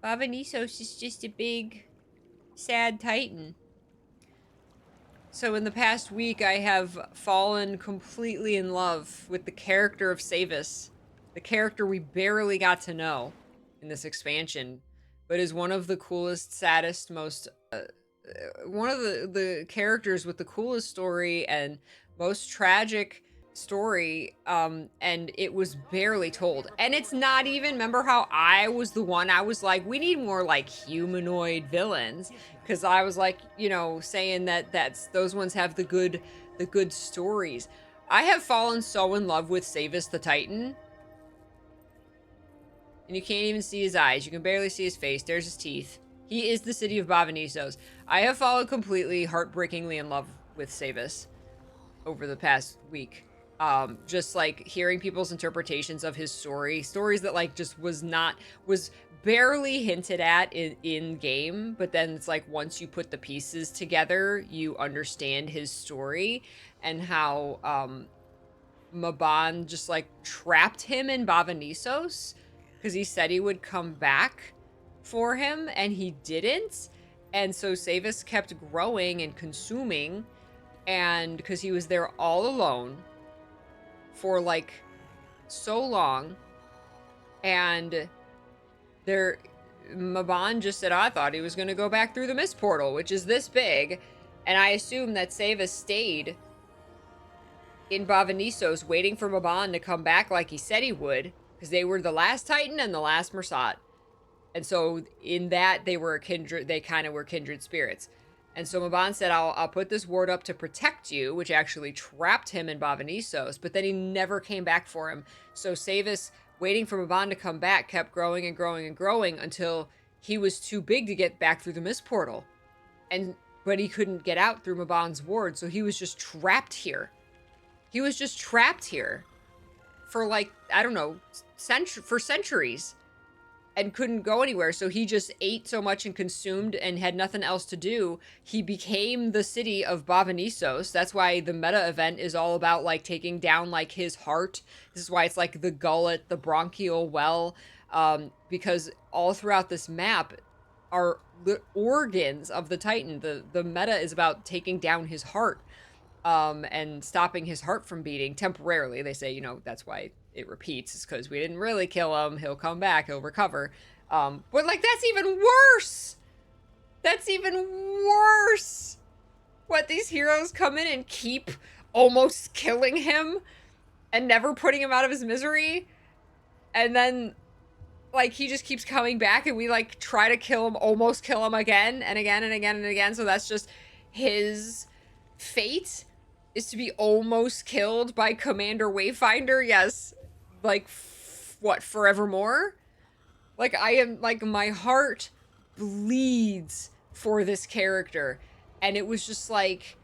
Bavanisos is just a big, sad titan. So in the past week, I have fallen completely in love with the character of Saevus, the character we barely got to know in this expansion, but is one of the coolest, saddest, most one of the characters with the coolest story and most tragic story, and it was barely told. And it's not even, remember how I was the one, I was like, we need more like humanoid villains, because I was like, you know, saying that those ones have the good stories. I have fallen so in love with Saevus the Titan, and you can't even see his eyes. You can barely see his face. There's his teeth. He is the city of Bavanisos. I have fallen completely, heartbreakingly in love with Saevus over the past week. Just like hearing people's interpretations of his stories that like just was barely hinted at in game, but then it's like once you put the pieces together, you understand his story and how Maban just like trapped him in Bavanisos because he said he would come back for him and he didn't. And so Saevus kept growing and consuming, and because he was there all alone for like so long, and there Maban just said, I thought he was going to go back through the mist portal, which is this big, and I assume that Saevus stayed in Bavanisos waiting for Maban to come back like he said he would, because they were the last Titan and the last Mersat. And so in that they were a kindred, they kind of were kindred spirits. And so Maban said, I'll put this ward up to protect you, which actually trapped him in Bavanisos, but then he never came back for him. So Saevus, waiting for Maban to come back, kept growing and growing and growing until he was too big to get back through the mist portal. But he couldn't get out through Maban's ward, so he was just trapped here. He was just trapped here for like, I don't know, for centuries, and couldn't go anywhere. So he just ate so much and consumed and had nothing else to do. He became the city of Bavanisos. That's why the meta event is all about like taking down like his heart. This is why it's like the gullet, the bronchial well, because all throughout this map are the organs of the Titan. The meta is about taking down his heart, and stopping his heart from beating temporarily. They say, you know, that's why it repeats, is because we didn't really kill him. He'll come back, he'll recover. But like, that's even worse. That's even worse. What, these heroes come in and keep almost killing him and never putting him out of his misery. And then like he just keeps coming back and we like try to kill him, almost kill him again and again and again and again. So that's just his fate, is to be almost killed by Commander Wayfinder. Yes. Like, what, forevermore? Like, I am, like, my heart bleeds for this character. And it was just, like,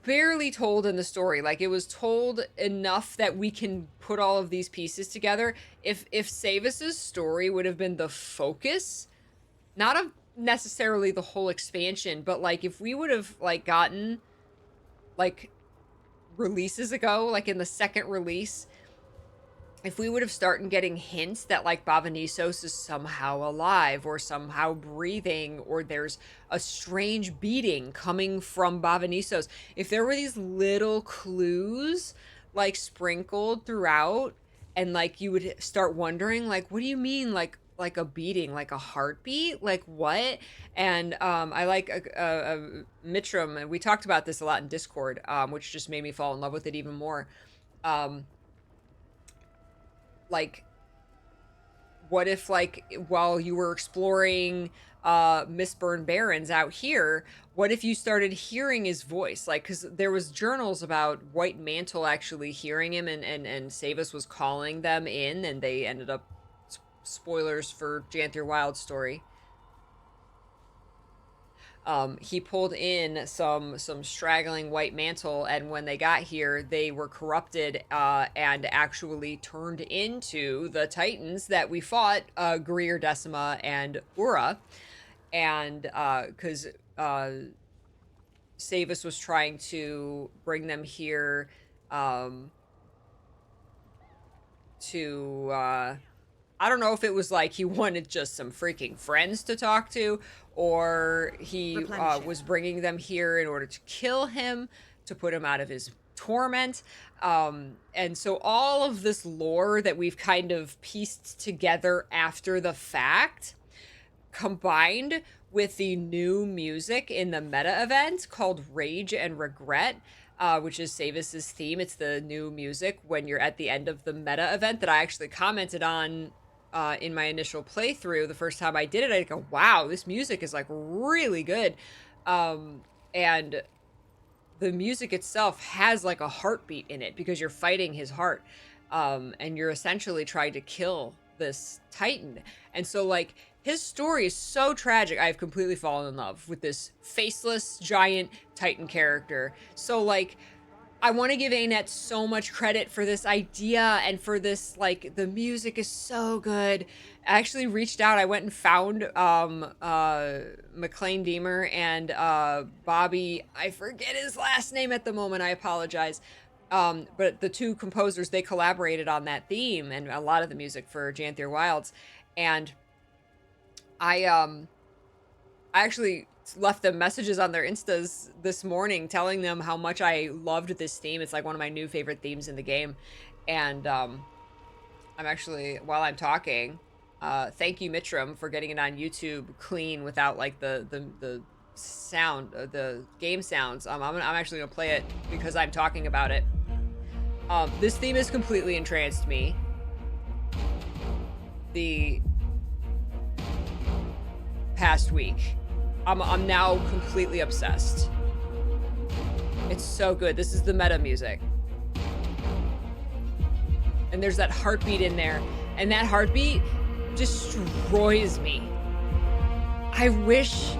barely told in the story. Like, it was told enough that we can put all of these pieces together. If Saevus's story would have been the focus, not of necessarily the whole expansion, but, like, if we would have, like, gotten like releases ago, like in the second release, if we would have started getting hints that like Bavanisos is somehow alive or somehow breathing, or there's a strange beating coming from Bavanisos, if there were these little clues like sprinkled throughout, and like you would start wondering like, what do you mean like a beating, like a heartbeat, like what? And I like Mitram, and we talked about this a lot in Discord, which just made me fall in love with it even more. Like, what if like while you were exploring Mistburn Barrens out here, what if you started hearing his voice? Like, because there was journals about White Mantle actually hearing him, and Saevus was calling them in, and they ended up, spoilers for Janthir Wilds story, he pulled in some straggling White Mantle, and when they got here, they were corrupted, and actually turned into the Titans that we fought, Greer, Decima, and Ura. And because Saevus was trying to bring them here, to I don't know if it was like he wanted just some freaking friends to talk to, or he was bringing them here in order to kill him, to put him out of his torment. And so all of this lore that we've kind of pieced together after the fact, combined with the new music in the meta event called Rage and Regret, which is Saevus's theme. It's the new music when you're at the end of the meta event that I actually commented on in my initial playthrough. The first time I did it, I go, wow, this music is like really good. And the music itself has like a heartbeat in it because you're fighting his heart. And you're essentially trying to kill this Titan. And so like his story is so tragic. I've completely fallen in love with this faceless giant Titan character. So like, I want to give Annette so much credit for this idea and for this, like, the music is so good. I actually reached out. I went and found McLean Deemer and Bobby. I forget his last name at the moment. I apologize. But the two composers, they collaborated on that theme and a lot of the music for Janthir Wilds. And I actually left them messages on their Instas this morning telling them how much I loved this theme. It's like one of my new favorite themes in the game. And I'm actually, while I'm talking, thank you, Mitram, for getting it on YouTube clean without like the sound, the game sounds. I'm actually gonna play it because I'm talking about it. This theme has completely entranced me. The past week. I'm now completely obsessed. It's so good. This is the meta music. And there's that heartbeat in there. And that heartbeat destroys me. I wish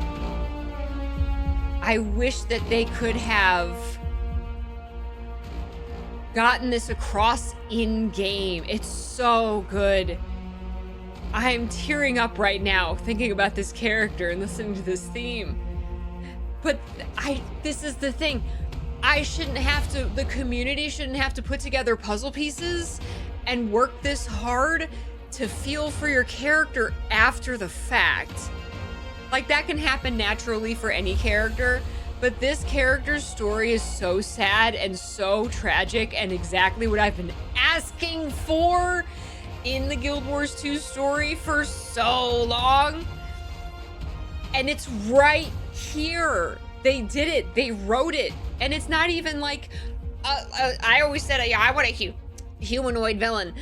that they could have gotten this across in game. It's so good. I'm tearing up right now thinking about this character and listening to this theme. But this is the thing. The community shouldn't have to put together puzzle pieces and work this hard to feel for your character after the fact. Like, that can happen naturally for any character, but this character's story is so sad and so tragic and exactly what I've been asking for in the Guild Wars 2 story for so long. And it's right here. They did it. They wrote it. And it's not even like, I always said, yeah, I want a humanoid villain.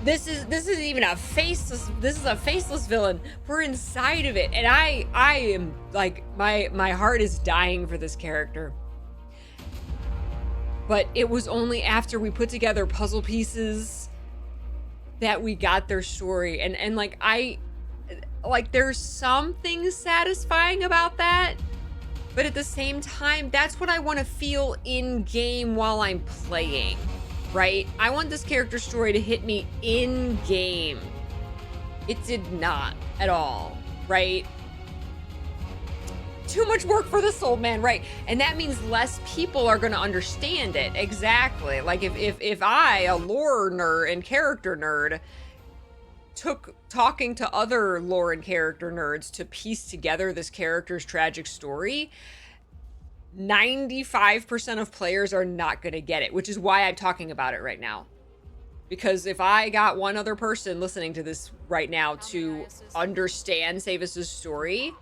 This is even a faceless, this is a faceless villain. We're inside of it. And I am like, my heart is dying for this character. But it was only after we put together puzzle pieces that we got their story. And like, there's something satisfying about that. But at the same time, that's what I want to feel in game while I'm playing, right? I want this character story to hit me in game. It did not at all, right? Too much work for the soul man, right? And that means less people are going to understand it. Exactly. Like if I, a lore nerd and character nerd, took talking to other lore and character nerds to piece together this character's tragic story, 95% of players are not going to get it, which is why I'm talking about it right now. Because if I got one other person listening to this right now to understand Saevus's story,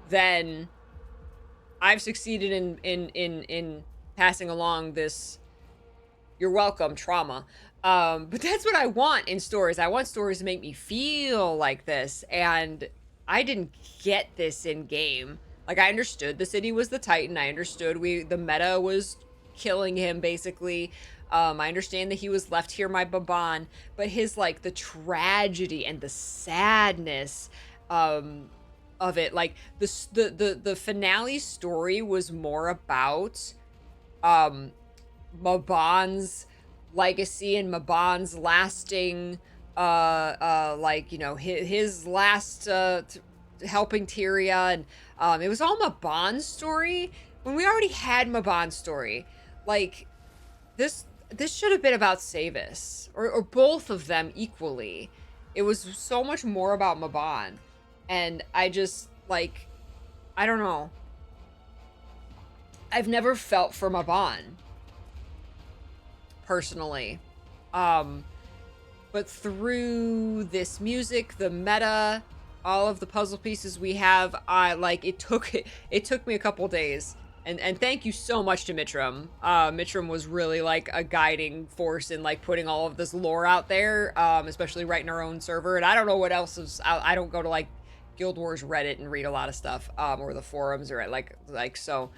then I've succeeded in passing along this you're welcome trauma. But that's what I want in stories. I want stories to make me feel like this, and I didn't get this in game. Like, I understood the city was the Titan. I understood the meta was killing him, basically. I understand that he was left here by Baban, but his, like, the tragedy and the sadness of it, like, the finale story was more about Maban's legacy and Maban's lasting, like, you know, his last helping Tyria, and it was all Maban's story when we already had Maban's story. Like, this should have been about Saevus, or both of them equally. It was so much more about Mabon. And I just, like, I don't know. I've never felt for Mabon, personally. But through this music, the meta, all of the puzzle pieces we have, it took me a couple days. And thank you so much to Mitram. Mitram was really like a guiding force in like putting all of this lore out there, especially right in our own server. And I don't know what else is out. I don't go to like Guild Wars Reddit and read a lot of stuff, or the forums or so.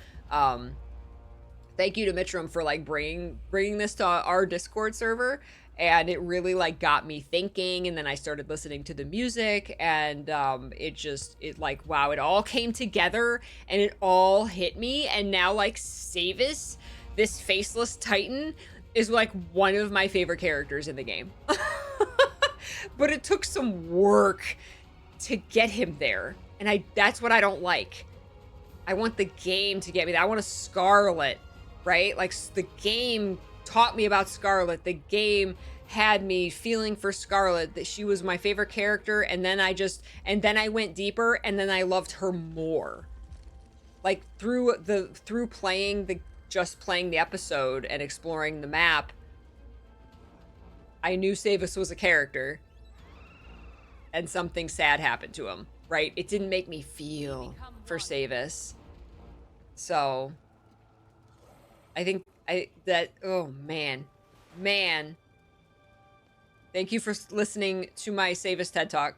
Thank you to Mitram for like bringing this to our Discord server, and it really like got me thinking. And then I started listening to the music, and it like, wow, it all came together and it all hit me. And now like Saevus, this faceless titan, is like one of my favorite characters in the game. But it took some work to get him there, and that's what I don't like. I want the game to get me there. I want a Scarlet, right? Like, the game taught me about Scarlet. The game had me feeling for Scarlet, that she was my favorite character. And then I went deeper, and then I loved her more. Like, through playing the episode and exploring the map, I knew Saevus was a character, and something sad happened to him, right? It didn't make me feel for Saevus. So I think oh man. Thank you for listening to my Saevus TED Talk.